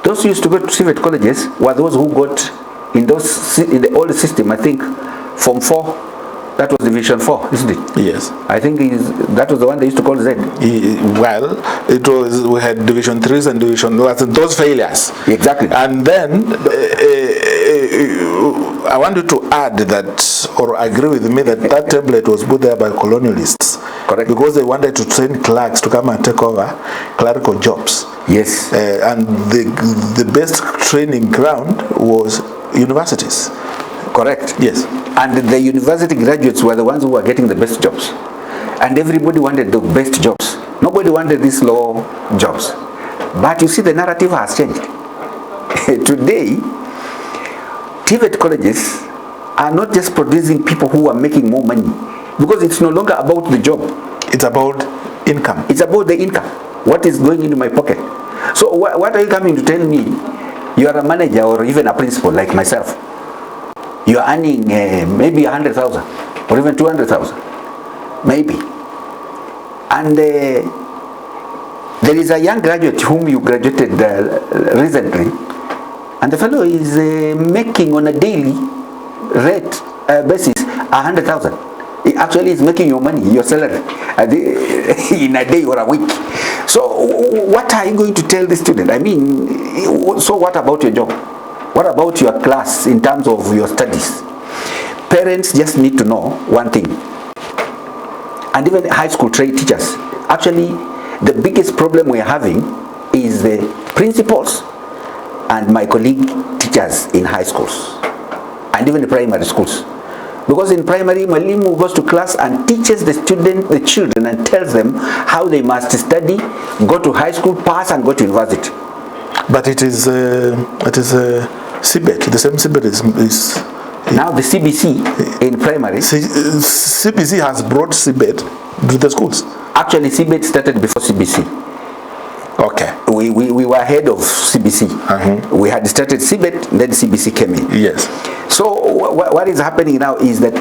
those who used to go to TVET colleges were those who got in the old system, I think, Form 4, that was Division 4, isn't it? Yes. I think that was the one they used to call Z. Well, we had Division 3s and Division, those failures. Exactly. And then, I wanted to add that, or agree with me, that tablet was put there by colonialists. Correct. Because they wanted to train clerks to come and take over clerical jobs. Yes. And the best training ground was universities. Correct. Yes. And the university graduates were the ones who were getting the best jobs. And everybody wanted the best jobs. Nobody wanted these low jobs. But you see, the narrative has changed. Today, TVET colleges are not just producing people who are making more money, because it's no longer about the job. It's about income. It's about the income. What is going into my pocket? So what are you coming to tell me? You are a manager or even a principal like myself. You are earning maybe 100,000 or even 200,000, maybe. And there is a young graduate whom you graduated recently, and the fellow is making on a daily rate basis 100,000. He actually is making your money, your salary, in a day or a week. So what are you going to tell the student? I mean, so what about your job? What about your class in terms of your studies? Parents just need to know one thing. And even high school trade teachers. Actually, the biggest problem we're having is the principals and my colleague teachers in high schools and even the primary schools. Because in primary, Mwalimu goes to class and teaches the children and tells them how they must study, go to high school, pass and go to university. But it is CBET, the same CBET is now the CBC in primary. CBC has brought CBET to the schools. Actually, CBET started before CBC. Okay. We were ahead of CBC. We had started CBET, then CBC came in. Yes. So what is happening now is that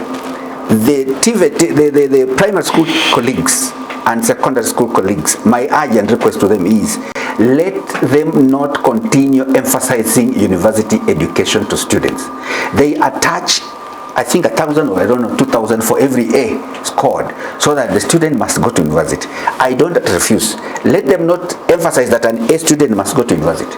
the primary school colleagues and secondary school colleagues, my urgent request to them is, let them not continue emphasizing university education to students. They attach, I think, 1,000 or I don't know, 2,000 for every A scored, so that the student must go to university. I don't refuse. Let them not emphasize that an A student must go to university.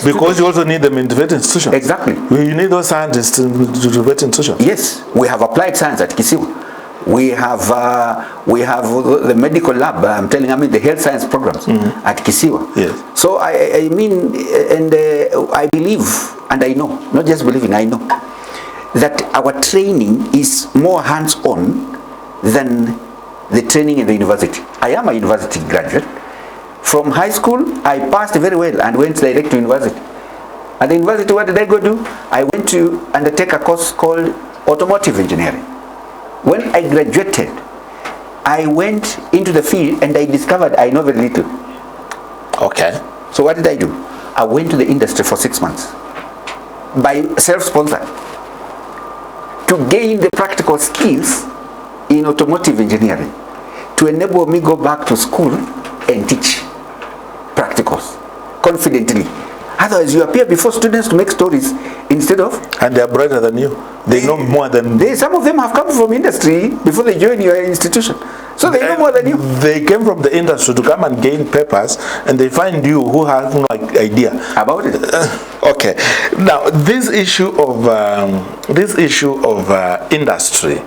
Because you also need them in the vet institution. Exactly. You need those scientists to the vet institution. Yes, we have applied science at KISIWA. We have the medical lab. I mean the health science programs at KISIWA. Yes. So I mean, and I believe, and I know, not just believing, I know that our training is more hands-on than the training in the university. I am a university graduate, From high school, I passed very well and went direct to university. At the university, what did I go do? I went to undertake a course called automotive engineering. When I graduated, I went into the field and I discovered I know very little. Okay. So what did I do? I went to the industry for 6 months by self-sponsor to gain the practical skills in automotive engineering to enable me go back to school and teach practicals confidently. Otherwise, you appear before students to make stories instead of... And they are brighter than you. They know more than... Some of them have come from industry before they join your institution. So they know more than you. They came from the industry to come and gain papers, and they find you who have no idea about it. Okay. Now, this issue of industry,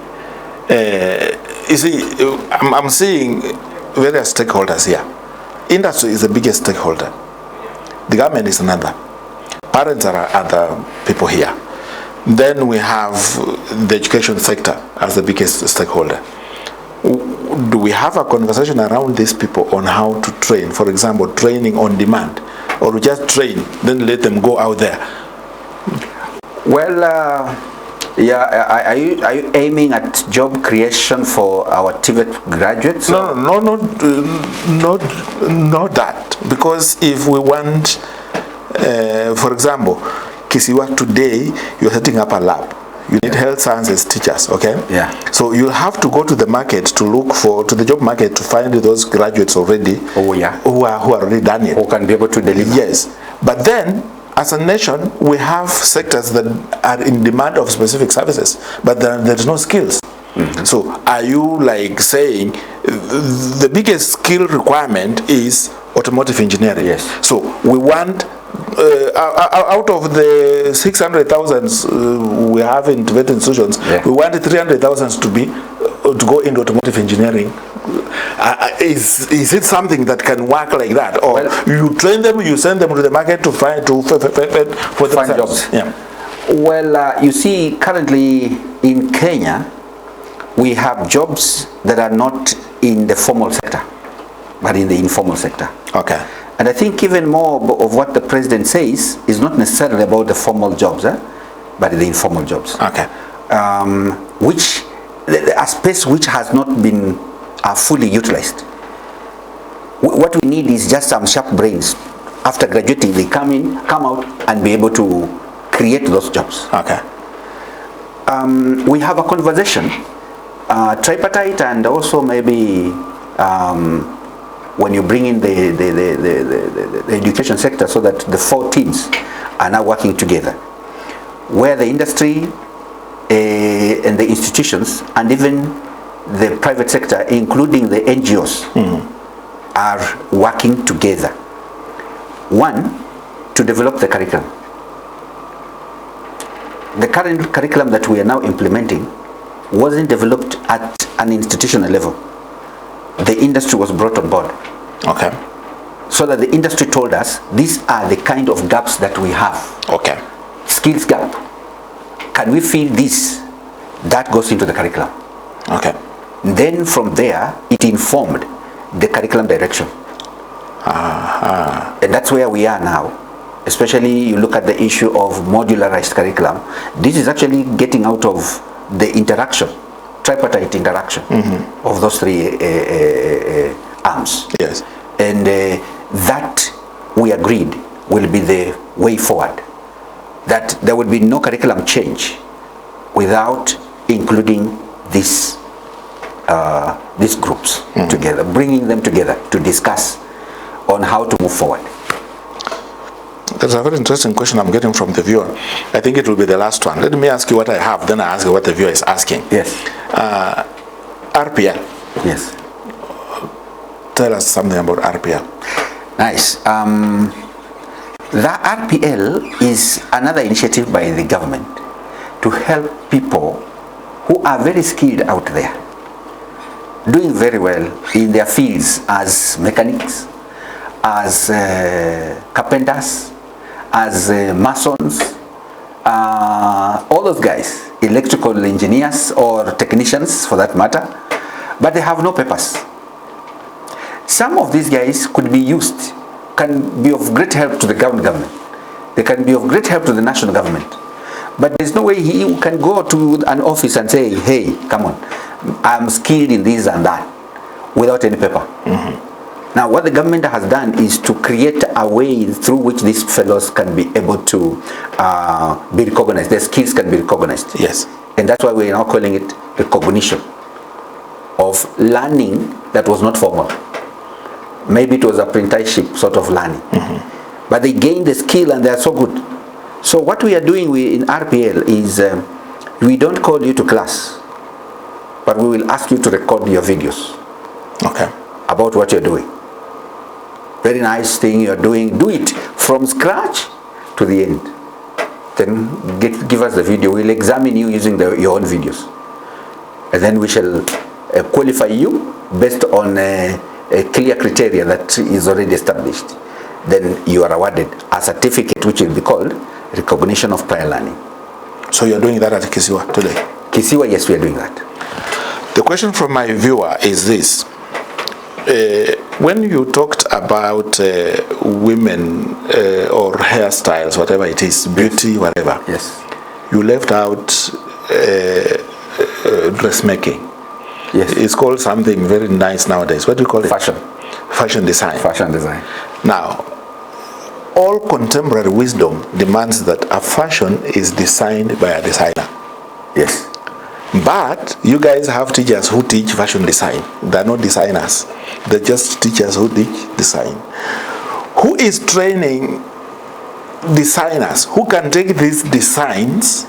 you see, I'm seeing various stakeholders here. Industry is the biggest stakeholder. The government is another. Parents are other people here. Then we have the education sector as the biggest stakeholder. Do we have a conversation around these people on how to train? For example, training on demand, or we just train, then let them go out there? Well, yeah. Are you aiming at job creation for our TVET graduates? No, not that. Because if we want, for example, KISIWA today, you're setting up a lab. You need health sciences teachers, okay? Yeah. So you'll have to go to the market to look to the job market to find those graduates already. Oh yeah. Who are already done it. Who can be able to deliver. Yes. But then, as a nation, we have sectors that are in demand of specific services, but there's no skills. Mm-hmm. So are you saying the biggest skill requirement is automotive engineering? Yes. So we want out of the 600,000 we have in TVET institutions, we want 300,000 to go into automotive engineering. Is it something that can work like that, or you train them, you send them to the market to find jobs? Yeah. Well, you see, currently in Kenya, we have jobs that are not in the formal sector, but in the informal sector. Okay. And I think even more of what the president says is not necessarily about the formal jobs, but the informal jobs. Okay. Which a space which has not been fully utilized. What we need is just some sharp brains. After graduating, they come out and be able to create those jobs. Okay. We have a conversation, tripartite, and also maybe when you bring in the education sector, so that the 4 teams are now working together, where the industry and the institutions and even the private sector, including the NGOs, are working together. One, to develop the curriculum. The current curriculum that we are now implementing wasn't developed at an institutional level. The industry was brought on board. Okay. So that the industry told us, these are the kind of gaps that we have. Okay. Skills gap. Can we fill this? That goes into the curriculum. Okay. Then from there, it informed the curriculum direction. And that's where we are now. Especially you look at the issue of modularized curriculum. This is actually getting out of the interaction, tripartite interaction of those 3 arms. Yes. And that, we agreed, will be the way forward. That there will be no curriculum change without including these groups together, bringing them together to discuss on how to move forward. There's a very interesting question I'm getting from the viewer. I think it will be the last one. Let me ask you what I have, then I ask you what the viewer is asking. Yes. RPL. Yes. Tell us something about RPL. Nice. The RPL is another initiative by the government to help people who are very skilled out there, doing very well in their fields as mechanics, as carpenters, as masons, all those guys, electrical engineers or technicians for that matter, but they have no papers. Some of these guys could be used, can be of great help to the government. They can be of great help to the national government. But there's no way he can go to an office and say, hey, come on, I'm skilled in this and that, without any paper. Now, what the government has done is to create a way through which these fellows can be able to be recognized. Their skills can be recognized. Yes. And that's why we're now calling it recognition of learning that was not formal. Maybe it was apprenticeship sort of learning. But they gained the skill and they are so good. So what we are doing in RPL is we don't call you to class, but we will ask you to record your videos. Okay. About what you're doing. Very nice thing you're doing. Do it from scratch to the end. Then give us the video. We'll examine you using your own videos. And then we shall qualify you based on a clear criteria that is already established. Then you are awarded a certificate which will be called recognition of prior learning. So you're doing that at KISIWA today? KISIWA, yes, we are doing that. The question from my viewer is this. When you talked about women or hairstyles, whatever it is, beauty, whatever, yes, you left out dressmaking. Yes. It's called something very nice nowadays. What do you call it? Fashion. Fashion design. Fashion design. Now, all contemporary wisdom demands that a fashion is designed by a designer. Yes. But you guys have teachers who teach fashion design. They're not designers. They're just teachers who teach design. Who is training designers who can take these designs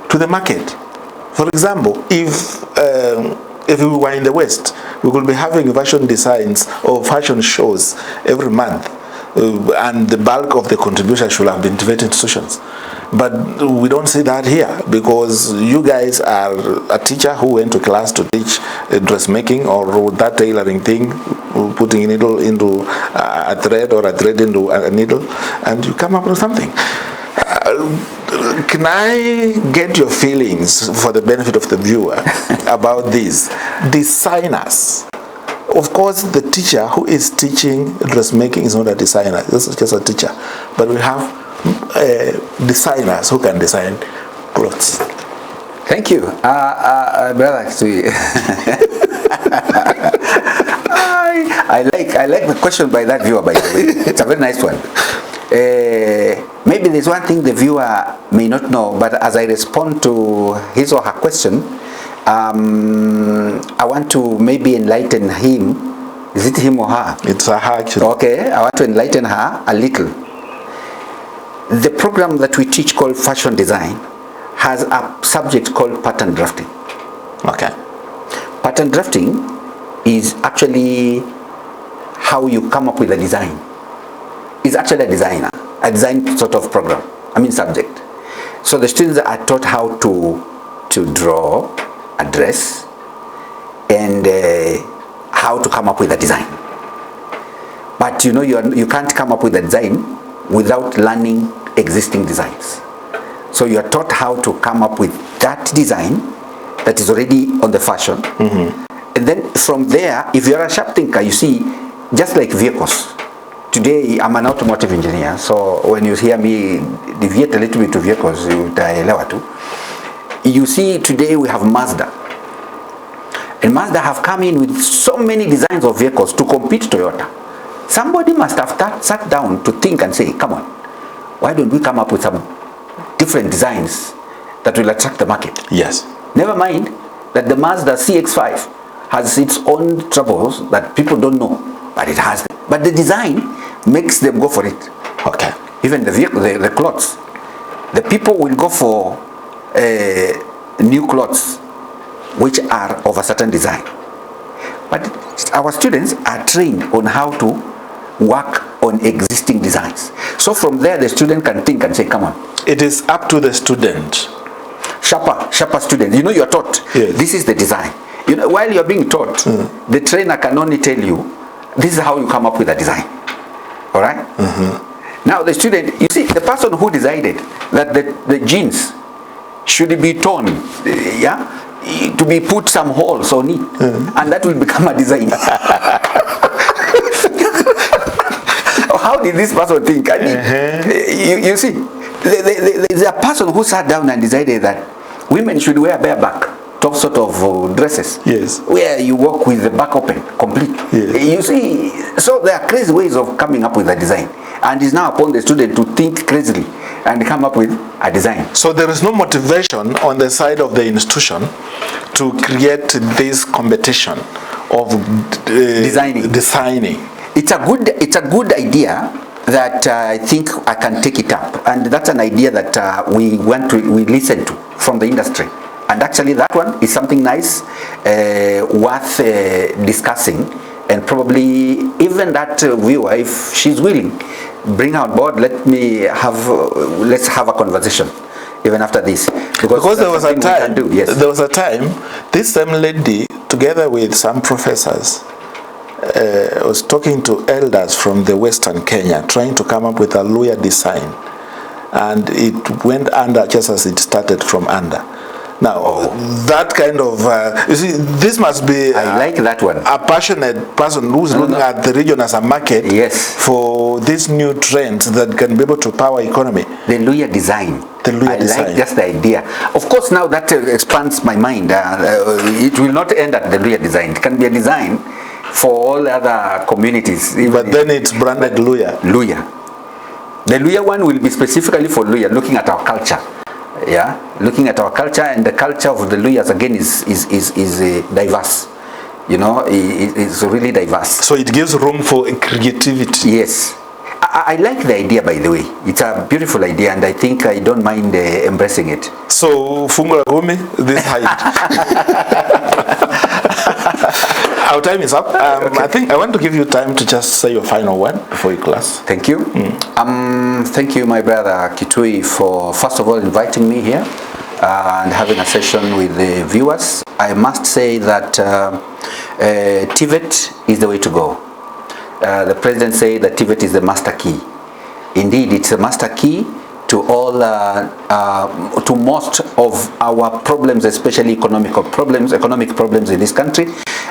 to the market? For example, if we were in the West, we could be having fashion designs or fashion shows every month, and the bulk of the contribution should have been to institutions. But we don't see that here, because you guys are a teacher who went to class to teach dressmaking or that tailoring thing, putting a needle into a thread or a thread into a needle, and you come up with something. Can I get your feelings for the benefit of the viewer about these designers? Of course, the teacher who is teaching dressmaking is not a designer. This is just a teacher. But we have designers who can design clothes. Thank you, brother. I like the question by that viewer. By the way, it's a very nice one. Maybe there's one thing the viewer may not know, but as I respond to his or her question, I want to maybe enlighten him. Is it him or her? It's a her, actually. Okay, I want to enlighten her a little. The program that we teach called fashion design has a subject called pattern drafting. Okay. Pattern drafting is actually how you come up with a design. It's actually a design sort of program, subject. So the students are taught how to draw a dress and how to come up with a design. But you can't come up with a design without learning existing designs. So you are taught how to come up with that design that is already on the fashion. And then from there, if you're a sharp thinker, you see, just like vehicles. Today, I'm an automotive engineer, so when you hear me deviate a little bit to vehicles, you see today we have Mazda. And Mazda have come in with so many designs of vehicles to compete Toyota. Somebody must have sat down to think and say, come on, why don't we come up with some different designs that will attract the market? Yes. Never mind that the Mazda CX-5 has its own troubles that people don't know, but it has them. But the design makes them go for it. Okay. Even the vehicle, the clothes. The people will go for new clothes which are of a certain design. But our students are trained on how to work on existing designs. So from there, the student can think and say, come on. It is up to the student. Sharper student. You're taught, yes, this is the design. While you're being taught, the trainer can only tell you, this is how you come up with a design. All right? Now the student, you see, the person who decided that the jeans should be torn, to be put some holes on it, and that will become a design. what did this person think? I mean, you see, there's a person who sat down and decided that women should wear bareback top sort of dresses. Yes. Where you walk with the back open, complete. Yes. You see, so there are crazy ways of coming up with a design. And it's now upon the student to think crazily and come up with a design. So there is no motivation on the side of the institution to create this competition of designing. It's a good idea that I think I can take it up, and that's an idea that we listen to from the industry. And actually that one is something nice, worth discussing, and probably even that viewer, if she's willing, bring her on board. Let's have a conversation even after this, because there was a time. Yes. There was a time this same lady, together with some professors, was talking to elders from the Western Kenya, trying to come up with a Luya design, and it went under just as it started from under. Now, that kind of, you see, this must be I like that one. A passionate person who's looking at the region as a market for these new trends that can be able to power economy. The Luya design. The Luya design. Like just the idea. Of course, now that expands my mind. It will not end at the Luya design. It can be a design for all other communities. But then it's branded Luya. Luya. The Luya one will be specifically for Luya, looking at our culture. Yeah, looking at our culture, and the culture of the Luyas again is diverse. You know, it's really diverse. So it gives room for creativity. Yes, I like the idea, by the way. It's a beautiful idea, and I think I don't mind embracing it. So Fungula Gumi, this height. Our time is up. I think I want to give you time to just say your final word before you close. Thank you. Thank you, my brother Kitui, for first of all inviting me here and having a session with the viewers. I must say that TVET is the way to go. The president said that TVET is the master key. Indeed, it's a master key to all, to most of our problems, especially economic problems in this country.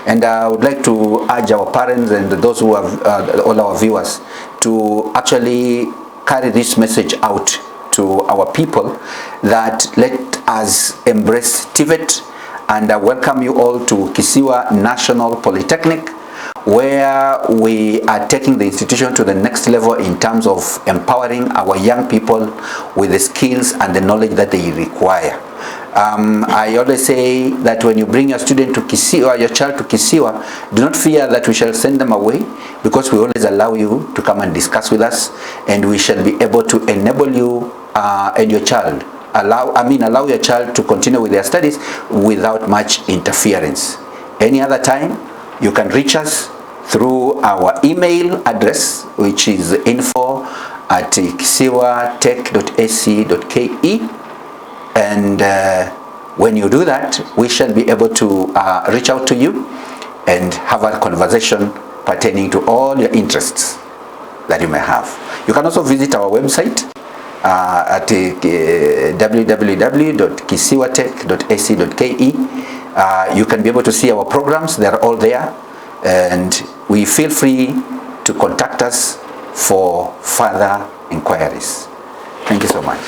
And I would like to urge our parents and those who have, all our viewers, to actually carry this message out to our people, that let us embrace TVET, and I welcome you all to KISIWA National Polytechnic, where we are taking the institution to the next level in terms of empowering our young people with the skills and the knowledge that they require. I always say that when you bring your student to KISIWA, your child to KISIWA, do not fear that we shall send them away, because we always allow you to come and discuss with us, and we shall be able to enable you and your child, allow your child to continue with their studies without much interference. Any other time, you can reach us through our email address, which is info@kisiwatech.ac.ke, and when you do that, we shall be able to reach out to you and have a conversation pertaining to all your interests that you may have. You can also visit our website at www.kisiwatech.ac.ke. You can be able to see our programs. They're all there, and we feel free to contact us for further inquiries. Thank you so much.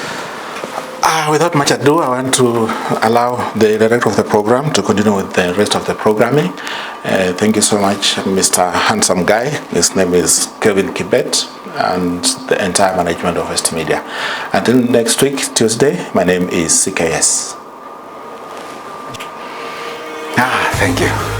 Without much ado, I want to allow the director of the program to continue with the rest of the programming. Thank you so much, Mr. Handsome Guy. His name is Kevin Kibet, and the entire management of West Media. Until next week, Tuesday, my name is CKS. Thank you.